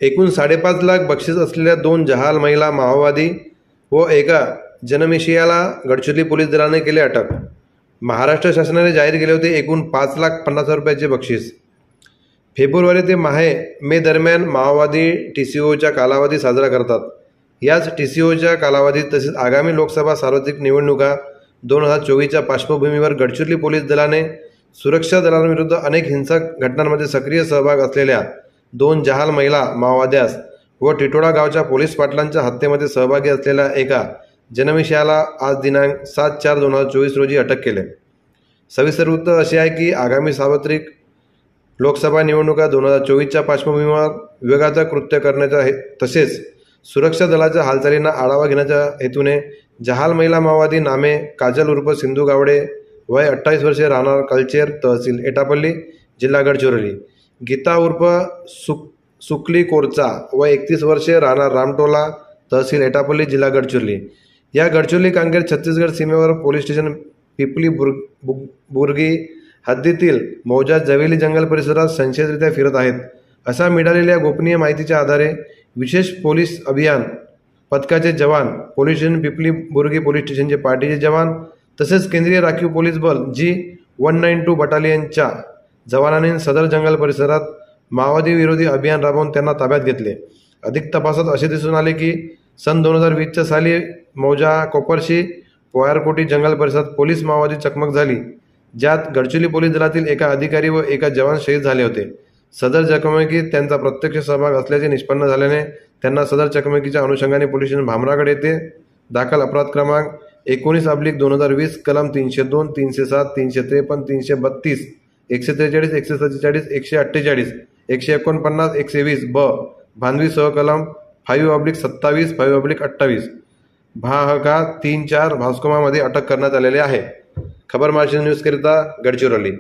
एकूण 5.5 लाख बक्षीस असलेल्या 2 जहाल महिला माओवादी व एका जनमिशियाला गडचिरोली पोलीस दलाने केले अटक। महाराष्ट्र शासनाने जाहीर केले होते एकूण 5,50,000 रुपयाचे बक्षीस। फेब्रुवारी ते मे दरम्यान माओवादी TCOचा कालावधी साजरा करतात। याच TCOच्या कालावधीत तसेच आगामी लोकसभा सार्वत्रिक निवडणुका 2024च्या पार्श्वभूमीवर गडचिरोली पोलीस दलाने सुरक्षा दलांविरुद्ध अनेक हिंसक घटनांमध्ये सक्रिय सहभाग असलेल्या 2 जहाल महिला माओवाद्यास व टिटोळा गावच्या पोलीस पाटलांच्या हत्येमध्ये सहभागी असलेल्या एका जनमिशियाला आज दिनांक 7/4/2024 रोजी अटक केले। सविस्तर वृत्त असे आहे की आगामी सार्वत्रिक लोकसभा निवडणुका 2024च्या पार्श्वभूमीवर विवेकाचं कृत्य करण्याच्या तसेच सुरक्षा दलाच्या हालचालींना आढावा घेण्याच्या हेतूने जहाल महिला माओवादी नामे काजल उर्फ सिंधू गावडे वय 28 वर्षे राहणार कलचेर तहसील एटापल्ली जिल्हा गडचिरोली, गीता उर्फ सुकली कोरचा वय 31 वर्षे राहणार रामटोला तहसील एटापल्ली जिल्हा गडचिरोली या गडचिरोली कांकेर छत्तीसगड सीमेवर पोलीस स्टेशन पिपली बुर्गी हद्दीतील मौजा जवेली जंगल परिसरात संशयितरित्या फिरत आहेत असा मिळालेल्या गोपनीय माहितीच्या आधारे विशेष पोलीस अभियान पथकाचे जवान, पोलीस स्टेशन पिपली बुर्गी पोलीस स्टेशनचे पार्टीचे जवान तसेच केंद्रीय राखीव पोलीस बल G192 बटालियनच्या जवानांनी सदर जंगल परिसरात माओवादी विरोधी अभियान राबवून त्यांना ताब्यात घेतले। अधिक तपासात असे दिसून आले की सन 2020च्या साली मौजा कोपरशी पोयारकोटी जंगल परिसरात पोलीस माओवादी चकमक झाली, ज्यात गडचिरोली पोलीस दलातील एका अधिकारी व एका जवान शहीद झाले होते। सदर चकमकीत त्यांचा प्रत्यक्ष सहभाग असल्याचे निष्पन्न झाल्याने त्यांना सदर चकमकीच्या अनुषंगाने पोलीस स्टेशन भामरागड येथे दाखल अपराध क्रमांक 19/2020 कलम 302, 307, 353, 332, 143, 147, 148, 149, 120 ब भांडवी सह कलम 5/27, 5/28 भाग 3-4 भास्कोमामध्ये अटक करण्यात आलेले आहे। खबर महाराष्ट्र न्यूज करिता गडचिरोली।